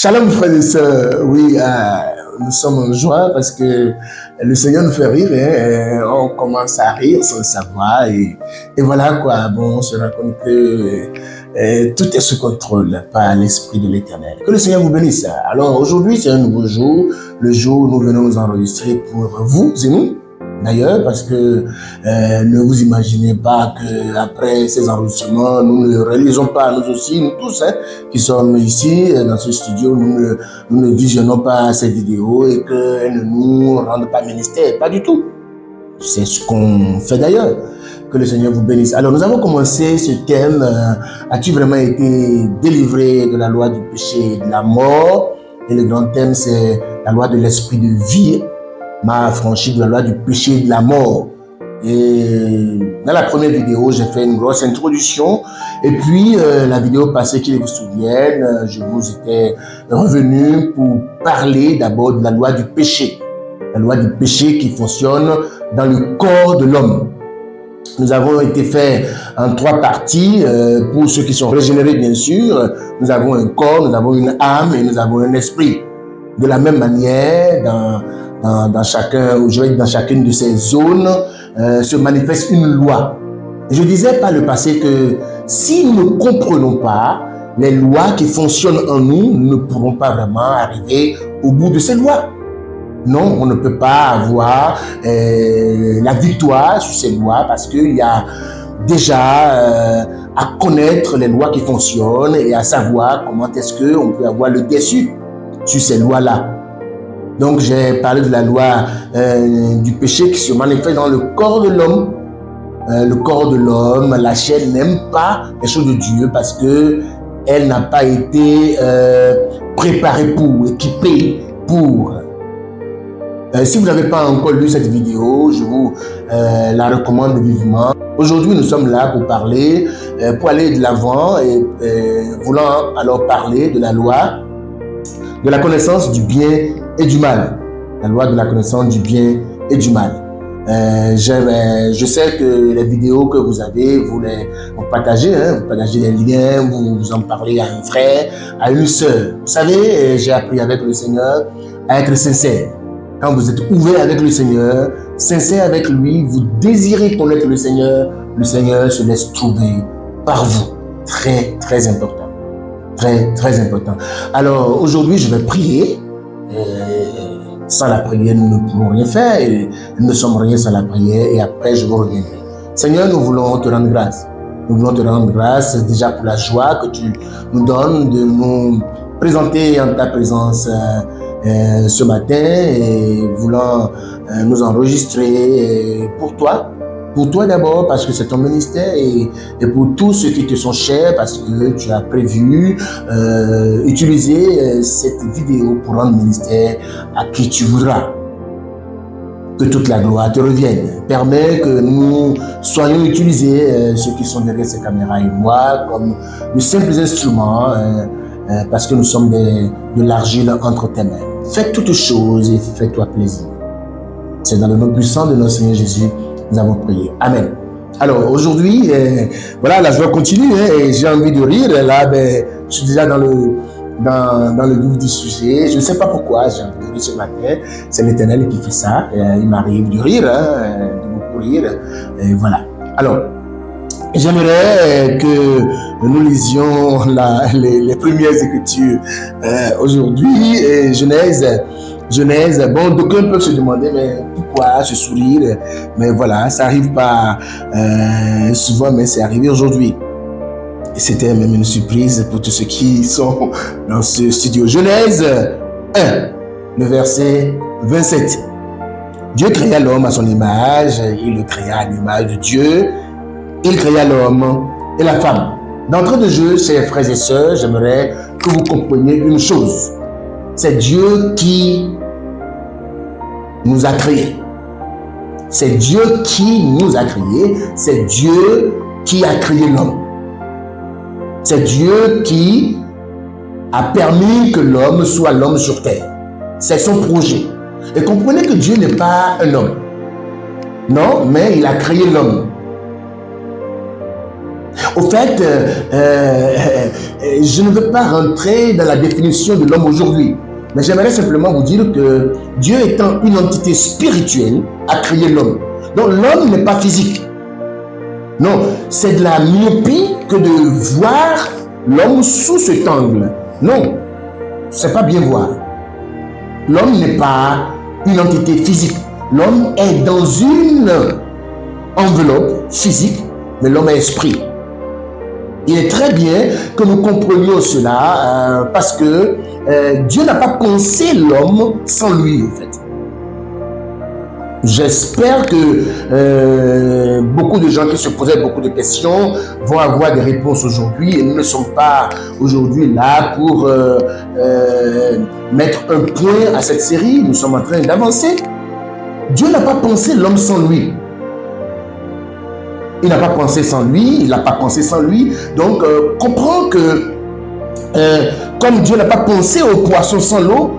Shalom frères et sœurs, oui, nous sommes en joie parce que le Seigneur nous fait rire, hein, et on commence à rire sans le savoir et voilà quoi, bon, on se rend compte que tout est sous contrôle par l'Esprit de l'Éternel. Que le Seigneur vous bénisse. Alors aujourd'hui c'est un nouveau jour, le jour où nous venons nous enregistrer pour vous et nous. D'ailleurs, parce que ne vous imaginez pas qu'après ces enregistrements, nous ne réalisons pas, nous aussi, nous tous, hein, qui sommes ici dans ce studio, nous ne visionnons pas ces vidéos et qu'elles ne nous rendent pas ministère. Pas du tout. C'est ce qu'on fait d'ailleurs. Que le Seigneur vous bénisse. Alors, nous avons commencé ce thème. As-tu vraiment été délivré de la loi du péché et de la mort? Et le grand thème, c'est la loi de l'esprit de vie m'a affranchi de la loi du péché et de la mort. Et dans la première vidéo, j'ai fait une grosse introduction. Et puis, la vidéo passée, qui vous souviennent, je vous étais revenu pour parler d'abord de la loi du péché. La loi du péché qui fonctionne dans le corps de l'homme. Nous avons été faits en 3 parties. Pour ceux qui sont régénérés, bien sûr, nous avons un corps, nous avons une âme et nous avons un esprit. De la même manière, dans chacune de ces zones, se manifeste une loi. Et je disais par le passé que si nous ne comprenons pas les lois qui fonctionnent en nous, nous ne pourrons pas vraiment arriver au bout de ces lois. Non, on ne peut pas avoir la victoire sur ces lois parce qu'il y a déjà à connaître les lois qui fonctionnent et à savoir comment est-ce qu'on peut avoir le dessus sur ces lois-là. Donc, j'ai parlé de la loi du péché qui se manifeste dans le corps de l'homme. Le corps de l'homme, la chair n'aime pas les choses de Dieu parce que elle n'a pas été préparée pour, équipée pour. Si vous n'avez pas encore lu cette vidéo, je vous la recommande vivement. Aujourd'hui, nous sommes là pour parler, pour aller de l'avant et voulant alors parler de la loi de la connaissance du bien et du mal. La loi de la connaissance du bien et du mal. Je sais que les vidéos que vous avez, vous partagez, hein, vous partagez les liens, vous en parlez à un frère, à une sœur. Vous savez, j'ai appris avec le Seigneur à être sincère. Quand vous êtes ouvert avec le Seigneur, sincère avec lui, vous désirez connaître le Seigneur se laisse trouver par vous. Très, très important. Très, très important. Alors, aujourd'hui, je vais prier. Sans la prière, nous ne pourrons rien faire. Et nous ne sommes rien sans la prière. Et après, je vous reviendrai. Seigneur, nous voulons te rendre grâce. Nous voulons te rendre grâce déjà pour la joie que tu nous donnes de nous présenter en ta présence ce matin et voulant nous enregistrer pour toi. Pour toi d'abord, parce que c'est ton ministère, et pour tous ceux qui te sont chers, parce que tu as prévu utiliser cette vidéo pour rendre ministère à qui tu voudras. Que toute la gloire te revienne. Permets que nous soyons utilisés, ceux qui sont derrière ces caméras et moi, comme de simples instruments, parce que nous sommes de l'argile entre tes mains. Fais toutes choses et fais-toi plaisir. C'est dans le nom puissant de notre Seigneur Jésus nous avons prié. Amen. Alors aujourd'hui, voilà, la joie continue, hein, et j'ai envie de rire. Là, je suis déjà dans le vif du sujet. Je ne sais pas pourquoi j'ai envie de rire ce matin. C'est l'Éternel qui fait ça. Il m'arrive de rire, hein, de beaucoup rire. Et voilà. Alors, j'aimerais que nous lisions les premières écritures aujourd'hui. Genèse, bon, d'aucuns peuvent se demander, mais pourquoi ce sourire? Mais voilà, ça arrive pas souvent, mais c'est arrivé aujourd'hui. Et c'était même une surprise pour tous ceux qui sont dans ce studio. Genèse 1, le verset 27. Dieu créa l'homme à son image, il le créa à l'image de Dieu. Il créa l'homme et la femme. D'entrée de jeu, chers frères et sœurs, j'aimerais que vous compreniez une chose. C'est Dieu qui nous a créés. C'est Dieu qui nous a créés. C'est Dieu qui a créé l'homme. C'est Dieu qui a permis que l'homme soit l'homme sur terre. C'est son projet. Et comprenez que Dieu n'est pas un homme. Non, mais il a créé l'homme. Au fait, je ne veux pas rentrer dans la définition de l'homme aujourd'hui, mais j'aimerais simplement vous dire que Dieu étant une entité spirituelle a créé l'homme. Donc l'homme n'est pas physique. Non, c'est de la myopie que de voir l'homme sous cet angle. Non, c'est pas bien voir. L'homme n'est pas une entité physique. L'homme est dans une enveloppe physique, mais l'homme est esprit. Il est très bien que nous comprenions cela parce que Dieu n'a pas pensé l'homme sans lui, en fait. J'espère que beaucoup de gens qui se posaient beaucoup de questions vont avoir des réponses aujourd'hui et nous ne sommes pas aujourd'hui là pour mettre un point à cette série. Nous sommes en train d'avancer. Dieu n'a pas pensé l'homme sans lui. Il n'a pas pensé sans lui, il n'a pas pensé sans lui. Donc, comprends que comme Dieu n'a pas pensé au poisson sans l'eau,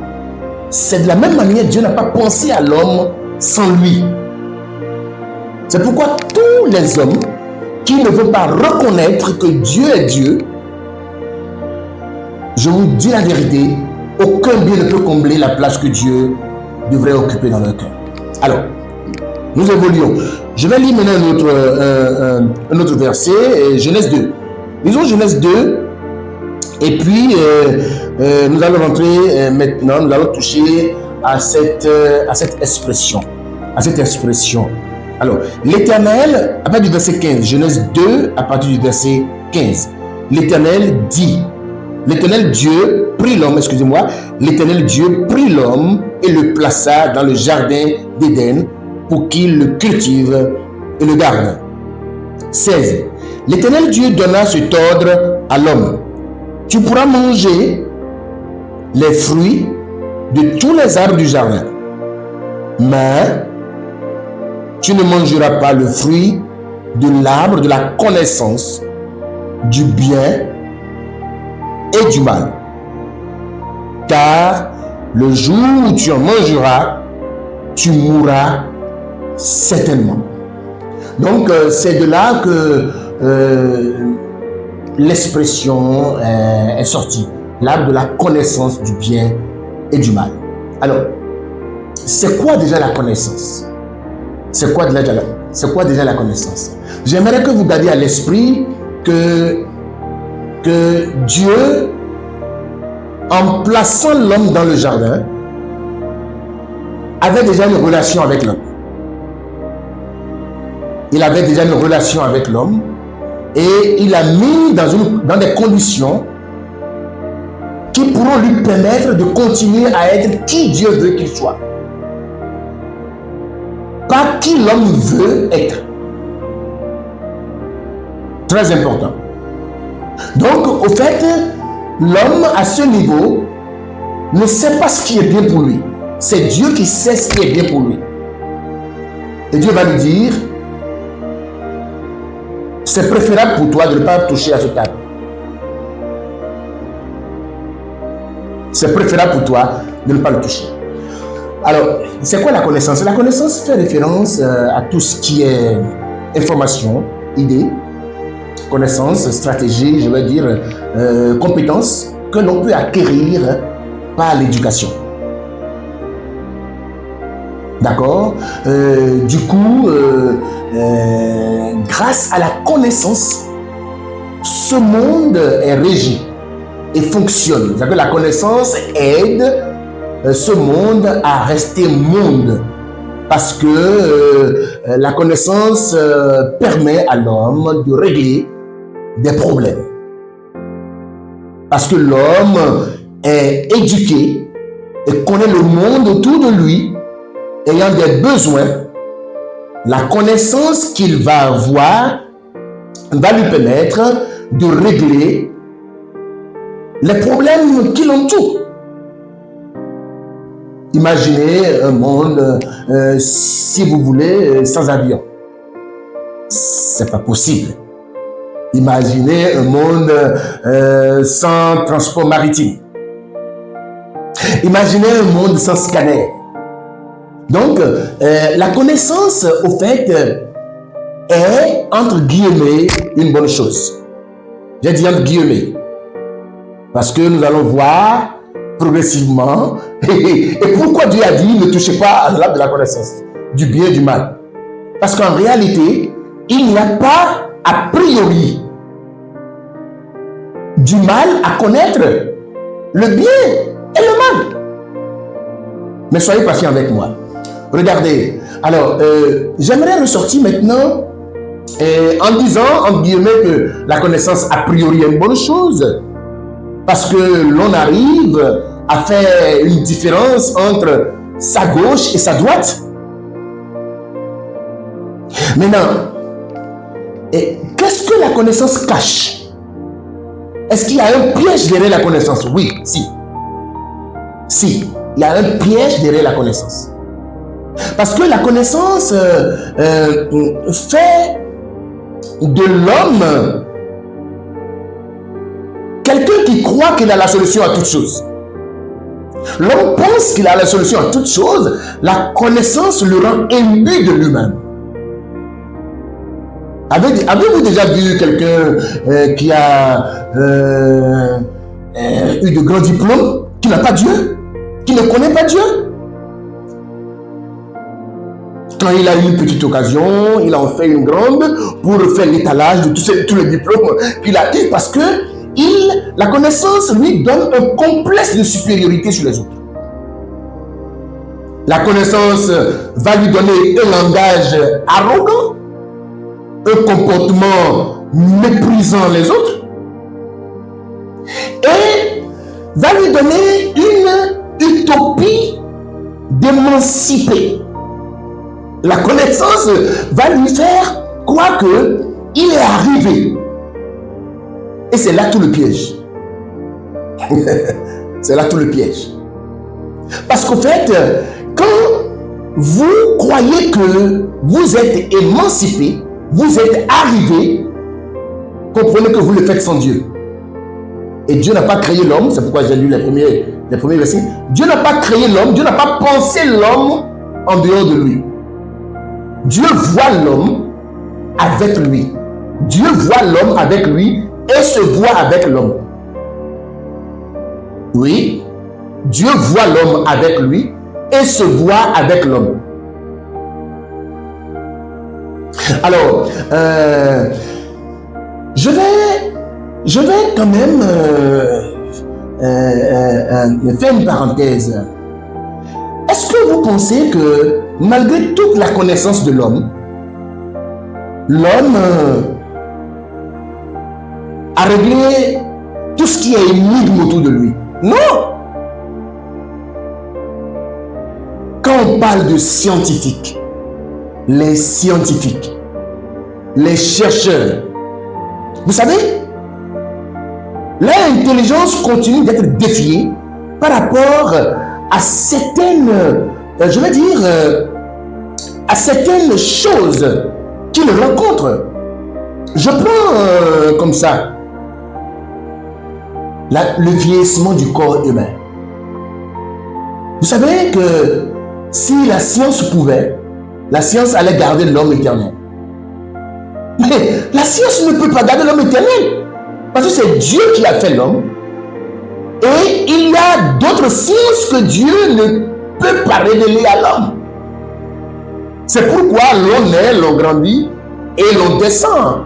c'est de la même manière Dieu n'a pas pensé à l'homme sans lui. C'est pourquoi tous les hommes qui ne veulent pas reconnaître que Dieu est Dieu, je vous dis la vérité, aucun bien ne peut combler la place que Dieu devrait occuper dans leur cœur. Alors, nous évoluons. Je vais lire maintenant un autre verset, Genèse 2. Lisons Genèse 2, et puis nous allons rentrer maintenant, nous allons toucher à cette expression. Alors, l'Éternel, à partir du verset 15, Genèse 2, à partir du verset 15, l'Éternel dit, l'Éternel Dieu prit l'homme, l'Éternel Dieu prit l'homme et le plaça dans le jardin d'Éden pour qu'il le cultive et le garde. 16. L'Éternel Dieu donna cet ordre à l'homme. Tu pourras manger les fruits de tous les arbres du jardin, mais tu ne mangeras pas le fruit de l'arbre de la connaissance du bien et du mal. Car le jour où tu en mangeras, tu mourras certainement. Donc, c'est de là que l'expression est sortie. L'arbre de la connaissance du bien et du mal. Alors, c'est quoi déjà la connaissance? C'est quoi déjà la connaissance? J'aimerais que vous gardiez à l'esprit que Dieu, en plaçant l'homme dans le jardin, avait déjà une relation avec l'homme. Il avait déjà une relation avec l'homme et il l'a mis dans des conditions qui pourront lui permettre de continuer à être qui Dieu veut qu'il soit. Pas qui l'homme veut être. Très important. Donc, au fait, l'homme à ce niveau ne sait pas ce qui est bien pour lui. C'est Dieu qui sait ce qui est bien pour lui. Et Dieu va lui dire, c'est préférable pour toi de ne pas toucher à ce arbre. C'est préférable pour toi de ne pas le toucher. Alors, c'est quoi la connaissance? La connaissance fait référence à tout ce qui est information, idée, connaissance, stratégie, je veux dire, compétences que l'on peut acquérir par l'éducation. D'accord? Du coup, grâce à la connaissance, ce monde est régi et fonctionne. C'est-à-dire que la connaissance aide ce monde à rester monde. Parce que la connaissance permet à l'homme de régler des problèmes. Parce que l'homme est éduqué et connaît le monde autour de lui, ayant des besoins. La connaissance qu'il va avoir va lui permettre de régler les problèmes qui l'entourent. Imaginez un monde, si vous voulez, sans avion. C'est pas possible. Imaginez un monde sans transport maritime. Imaginez un monde sans scanner. Donc, la connaissance, au fait, est, entre guillemets, une bonne chose. J'ai dit entre guillemets. Parce que nous allons voir progressivement. Et pourquoi Dieu a dit ne touchez pas à l'arbre de la connaissance du bien et du mal? Parce qu'en réalité, il n'y a pas a priori du mal à connaître le bien et le mal. Mais soyez patient avec moi. Regardez. Alors, j'aimerais ressortir maintenant en disant, entre guillemets, que la connaissance a priori est une bonne chose. Parce que l'on arrive à faire une différence entre sa gauche et sa droite. Maintenant, qu'est-ce que la connaissance cache? Est-ce qu'il y a un piège derrière la connaissance? Oui, si. Si, il y a un piège derrière la connaissance. Parce que la connaissance fait de l'homme quelqu'un qui croit qu'il a la solution à toutes choses. L'homme pense qu'il a la solution à toutes choses. La connaissance le rend imbu de lui-même. Avez-vous déjà vu quelqu'un qui a eu de grands diplômes, qui n'a pas Dieu, qui ne connaît pas Dieu? Quand il a eu une petite occasion, il en fait une grande pour faire l'étalage de tous les diplômes qu'il a eu, parce que la connaissance lui donne un complexe de supériorité sur les autres. La connaissance va lui donner un langage arrogant, un comportement méprisant les autres, et va lui donner une utopie d'émanciper. La connaissance va lui faire croire qu'il est arrivé. Et c'est là tout le piège. C'est là tout le piège. Parce qu'au fait, quand vous croyez que vous êtes émancipé, vous êtes arrivé, comprenez que vous le faites sans Dieu. Et Dieu n'a pas créé l'homme, c'est pourquoi j'ai lu les premiers versets. Dieu n'a pas créé l'homme, Dieu n'a pas pensé l'homme en dehors de lui. Dieu voit l'homme avec lui. Dieu voit l'homme avec lui et se voit avec l'homme. Oui, Dieu voit l'homme avec lui et se voit avec l'homme. Alors, je vais quand même faire une parenthèse. Est-ce que vous pensez que malgré toute la connaissance de l'homme, l'homme a réglé tout ce qui est énigme autour de lui? Non! Quand on parle de scientifiques, les scientifiques, les chercheurs, vous savez, l'intelligence continue d'être défiée par rapport à certaines, je vais dire, à certaines choses qu'ils rencontrent. Je prends comme ça le vieillissement du corps humain. Vous savez que si la science pouvait, la science allait garder l'homme éternel. Mais la science ne peut pas garder l'homme éternel. Parce que c'est Dieu qui a fait l'homme. Et il y a d'autres sciences que Dieu ne peut pas révéler à l'homme. C'est pourquoi l'on naît, l'on grandit et l'on descend.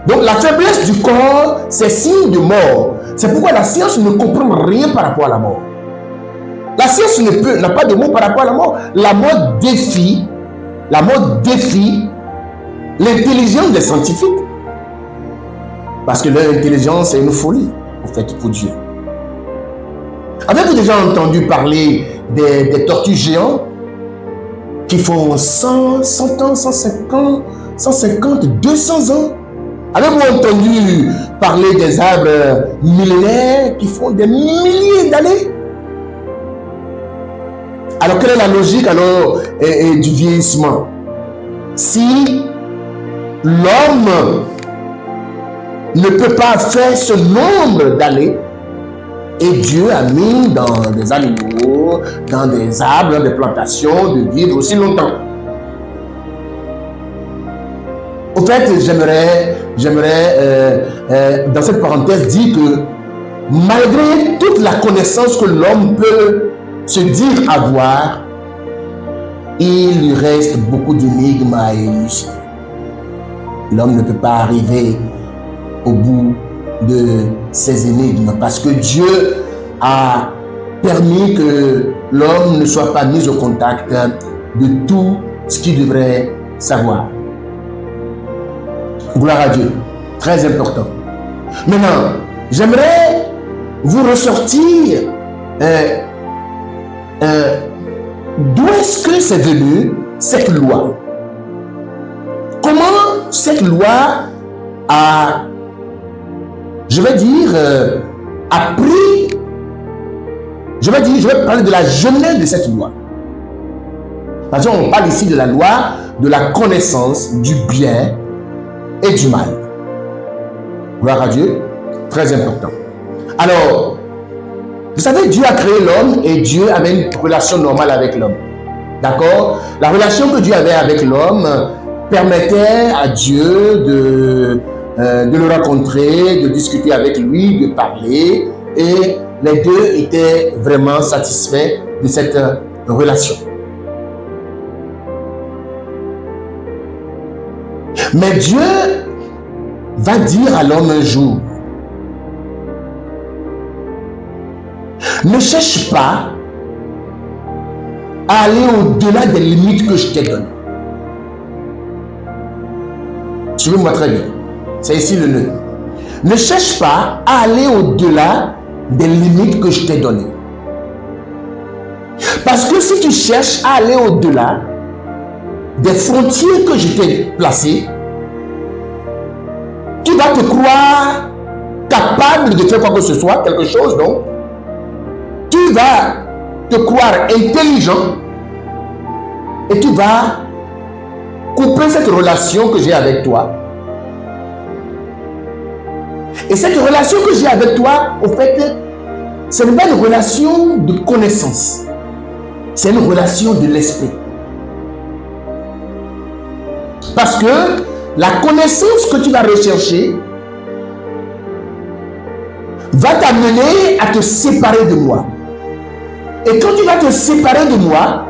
Donc la faiblesse du corps, c'est signe de mort. C'est pourquoi la science ne comprend rien par rapport à la mort. La science n'a pas de mot par rapport à la mort. La mort défie l'intelligence des scientifiques. Parce que leur intelligence est une folie, en fait, pour Dieu. Avez-vous déjà entendu parler des tortues géantes qui font 100 ans, 150, 200 ans? Avez-vous entendu parler des arbres millénaires qui font des milliers d'années? Alors, quelle est la logique alors du vieillissement? Si l'homme ne peut pas faire ce nombre d'années, et Dieu a mis dans des animaux, dans des arbres, dans des plantations, de vivre aussi longtemps. fait, j'aimerais dans cette parenthèse dire que malgré toute la connaissance que l'homme peut se dire avoir, il lui reste beaucoup d'énigmes à élucider. L'homme ne peut pas arriver au bout de ces énigmes parce que Dieu a permis que l'homme ne soit pas mis au contact de tout ce qu'il devrait savoir. Gloire à Dieu, très important. Maintenant, j'aimerais vous ressortir d'où est-ce que c'est venu cette loi? Comment cette loi a, je vais dire, a pris, je vais parler de la genèse de cette loi. Parce qu'on parle ici de la loi de la connaissance du bien et du mal. Gloire à Dieu, très important. Alors, vous savez, Dieu a créé l'homme et Dieu avait une relation normale avec l'homme. D'accord? La relation que Dieu avait avec l'homme permettait à Dieu de le rencontrer, de discuter avec lui, de parler. Et les deux étaient vraiment satisfaits de cette relation. Mais Dieu va dire à l'homme un jour, ne cherche pas à aller au-delà des limites que je t'ai données. Suivez-moi très bien. C'est ici le nœud. Ne cherche pas à aller au-delà des limites que je t'ai données. Parce que si tu cherches à aller au-delà des frontières que je t'ai placées, tu vas te croire capable de faire quoi que ce soit, quelque chose, non? Tu vas te croire intelligent et tu vas couper cette relation que j'ai avec toi. Et cette relation que j'ai avec toi, au fait, ce n'est pas une relation de connaissance. C'est une relation de l'esprit. Parce que la connaissance que tu vas rechercher va t'amener à te séparer de moi. Et quand tu vas te séparer de moi,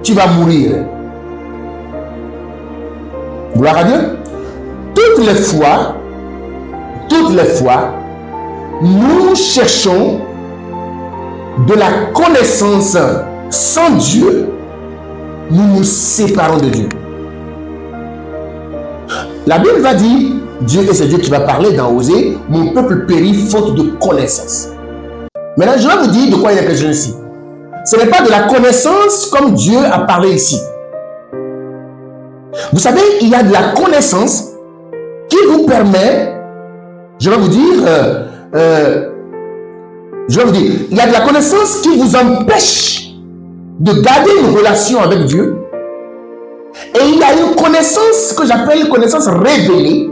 tu vas mourir. Gloire à Dieu. Toutes les fois, nous cherchons de la connaissance sans Dieu, nous nous séparons de Dieu. La Bible va dire, Dieu, et c'est Dieu qui va parler dans Osée, mon peuple périt faute de connaissance. Maintenant, je vais vous dire de quoi il est question ici. Ce n'est pas de la connaissance comme Dieu a parlé ici. Vous savez, il y a de la connaissance qui vous permet, je vais vous dire, il y a de la connaissance qui vous empêche de garder une relation avec Dieu. Et il y a une connaissance que j'appelle connaissance révélée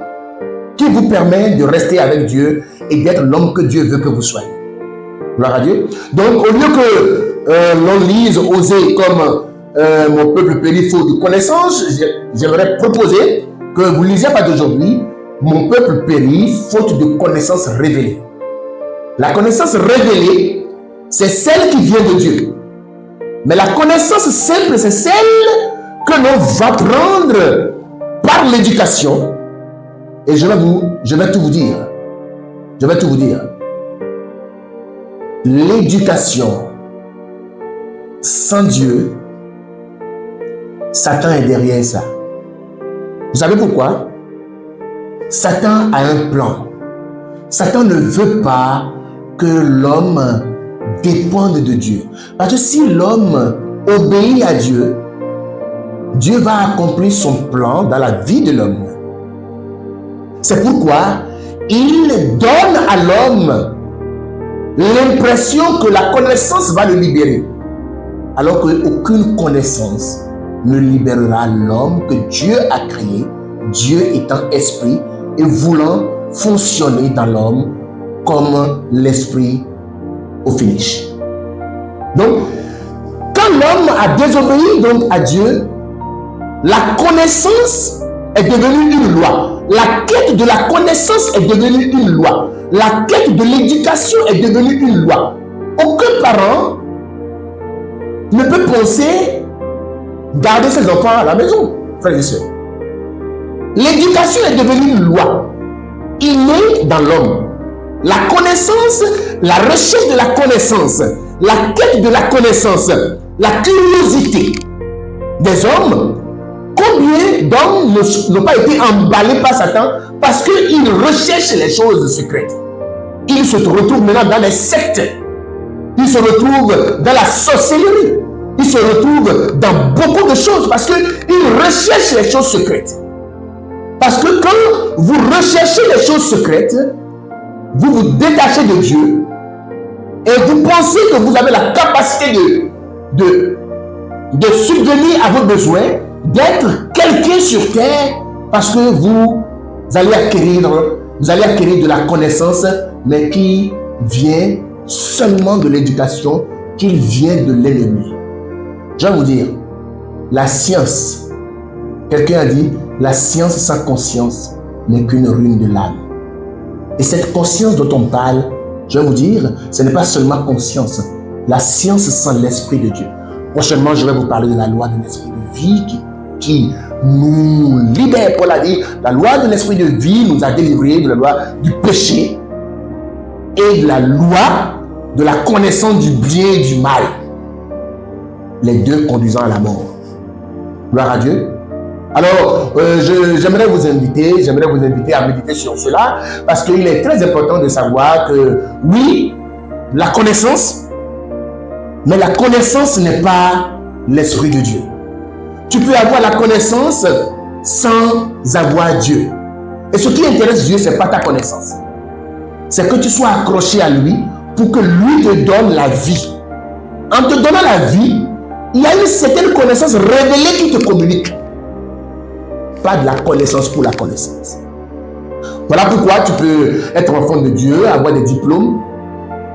qui vous permet de rester avec Dieu et d'être l'homme que Dieu veut que vous soyez. Gloire à Dieu. Donc, au lieu que l'on lise Osée comme mon peuple périt faute de connaissance, j'aimerais proposer que vous lisiez pas d'aujourd'hui, mon peuple périt faute de connaissance révélée. La connaissance révélée, c'est celle qui vient de Dieu. Mais la connaissance simple, c'est celle que l'on va prendre par l'éducation. Et je vais tout vous dire. Je vais tout vous dire. L'éducation sans Dieu, Satan est derrière ça. Vous savez pourquoi? Satan a un plan. Satan ne veut pas que l'homme dépende de Dieu. Parce que si l'homme obéit à Dieu, Dieu va accomplir son plan dans la vie de l'homme. C'est pourquoi il donne à l'homme l'impression que la connaissance va le libérer. Alors qu'aucune connaissance ne libérera l'homme que Dieu a créé, Dieu étant esprit et voulant fonctionner dans l'homme comme l'esprit au finish. Donc, quand l'homme a désobéi donc à Dieu, la connaissance est devenue une loi. La quête de la connaissance est devenue une loi. La quête de l'éducation est devenue une loi. Aucun parent ne peut penser garder ses enfants à la maison, frères et sœurs. L'éducation est devenue une loi. Innée dans l'homme. La connaissance, la recherche de la connaissance, la quête de la connaissance, la curiosité des hommes. Combien d'hommes n'ont pas été emballés par Satan parce qu'ils recherchent les choses secrètes. Ils se retrouvent maintenant dans les sectes. Ils se retrouvent dans la sorcellerie. Ils se retrouvent dans beaucoup de choses parce qu'ils recherchent les choses secrètes. Parce que quand vous recherchez les choses secrètes, vous vous détachez de Dieu et vous pensez que vous avez la capacité de subvenir à vos besoins, d'être quelqu'un sur terre parce que vous allez acquérir de la connaissance, mais qui vient seulement de l'éducation, qui vient de l'ennemi. Je vais vous dire, la science, quelqu'un a dit, la science sans conscience n'est qu'une ruine de l'âme. Et cette conscience dont on parle, je vais vous dire, ce n'est pas seulement conscience, la science sans l'Esprit de Dieu. Prochainement, je vais vous parler de la loi de l'Esprit de vie qui nous libère. Paul a dit, la loi de l'Esprit de vie nous a délivrés de la loi du péché et de la loi de la connaissance du bien et du mal. Les deux conduisant à la mort. Gloire à Dieu. Alors, j'aimerais vous inviter à méditer sur cela parce qu'il est très important de savoir que oui, la connaissance, mais la connaissance n'est pas l'Esprit de Dieu. Tu peux avoir la connaissance sans avoir Dieu. Et ce qui intéresse Dieu, ce n'est pas ta connaissance. C'est que tu sois accroché à lui pour que lui te donne la vie. En te donnant la vie, il y a une certaine connaissance révélée qui te communique. Pas de la connaissance pour la connaissance. Voilà pourquoi tu peux être enfant de Dieu, avoir des diplômes,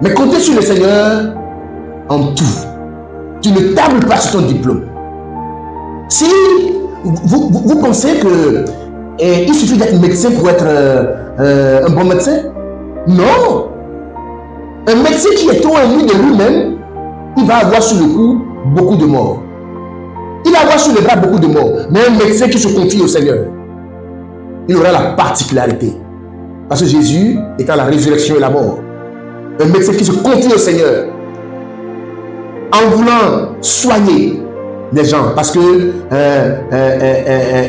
mais compter sur le Seigneur en tout. Tu ne tables pas sur ton diplôme. Si vous pensez que il suffit d'être médecin pour être un bon médecin, non. Un médecin qui est trop ennuyé de lui-même, il va avoir sur le coup beaucoup de morts. Il va avoir sur les bras beaucoup de morts. Mais un médecin qui se confie au Seigneur, il aura la particularité. Parce que Jésus est à la résurrection et la mort. Un médecin qui se confie au Seigneur, en voulant soigner les gens, parce que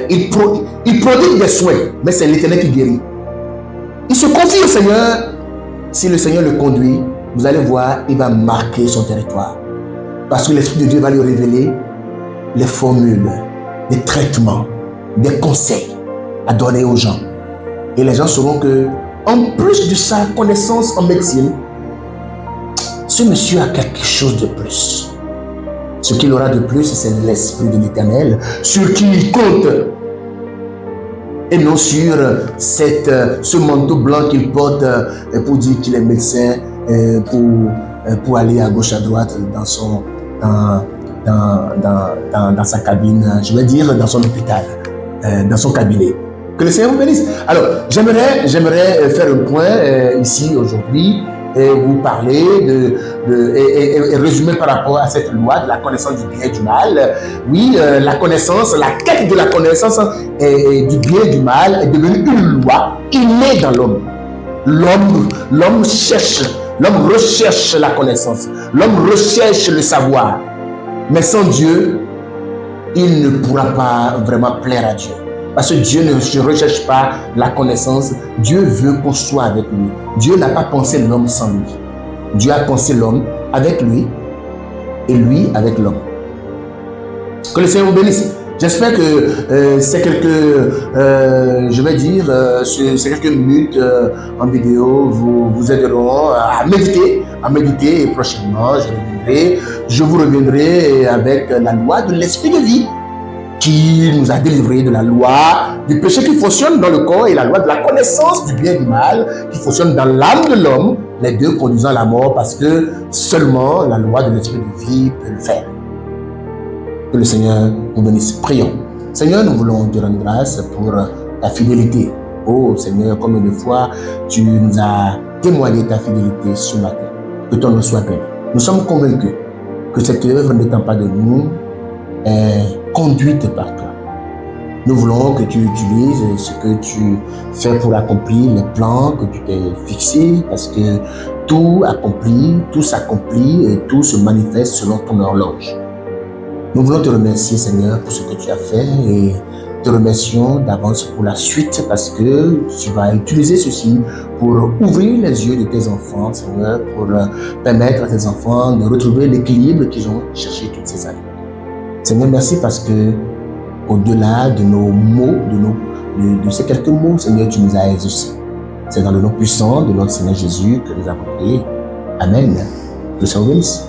il prodigue des soins, mais c'est l'Éternel qui guérit. Il se confie au Seigneur. Si le Seigneur le conduit, vous allez voir, il va marquer son territoire. Parce que l'Esprit de Dieu va lui révéler les formules, les traitements, des conseils à donner aux gens. Et les gens sauront que, en plus de sa connaissance en médecine, ce monsieur a quelque chose de plus. Ce qu'il aura de plus, c'est l'Esprit de l'Éternel, sur qui il compte. Et non sur ce manteau blanc qu'il porte pour dire qu'il est médecin, pour aller à gauche, à droite dans sa cabine, je vais dire dans son hôpital, dans son cabinet. Que le Seigneur vous bénisse. Alors, j'aimerais faire un point ici aujourd'hui et vous parler et résumer par rapport à cette loi de la connaissance du bien et du mal. Oui, la connaissance, la quête de la connaissance du bien et du mal est devenue une loi innée dans l'homme. L'homme recherche la connaissance. L'homme recherche le savoir. Mais sans Dieu, il ne pourra pas vraiment plaire à Dieu. Parce que Dieu ne recherche pas la connaissance. Dieu veut qu'on soit avec lui. Dieu n'a pas pensé l'homme sans lui. Dieu a pensé l'homme avec lui et lui avec l'homme. Que le Seigneur vous bénisse. J'espère que ces quelques minutes en vidéo vous aideront à méditer et prochainement je vous reviendrai avec la loi de l'Esprit de vie qui nous a délivrés de la loi du péché qui fonctionne dans le corps et la loi de la connaissance du bien et du mal qui fonctionne dans l'âme de l'homme, les deux conduisant à la mort parce que seulement la loi de l'Esprit de vie peut le faire. Que le Seigneur nous bénisse. Prions. Seigneur, nous voulons te rendre grâce pour ta fidélité. Oh Seigneur, combien de fois tu nous as témoigné ta fidélité ce matin. Que ton nom soit béni. Nous sommes convaincus que cette œuvre n'étant pas de nous est conduite par toi. Nous voulons que tu utilises ce que tu fais pour accomplir les plans que tu t'es fixés, parce que tout s'accomplit et tout se manifeste selon ton horloge. Nous voulons te remercier, Seigneur, pour ce que tu as fait et te remercions d'avance pour la suite, parce que tu vas utiliser ceci pour ouvrir les yeux de tes enfants, Seigneur, pour permettre à tes enfants de retrouver l'équilibre qu'ils ont cherché toutes ces années. Seigneur, merci parce que au-delà de nos mots, de ces quelques mots, Seigneur, tu nous as exaucés. C'est dans le nom puissant de notre Seigneur Jésus que nous avons prié. Amen. Que le Seigneur bénisse.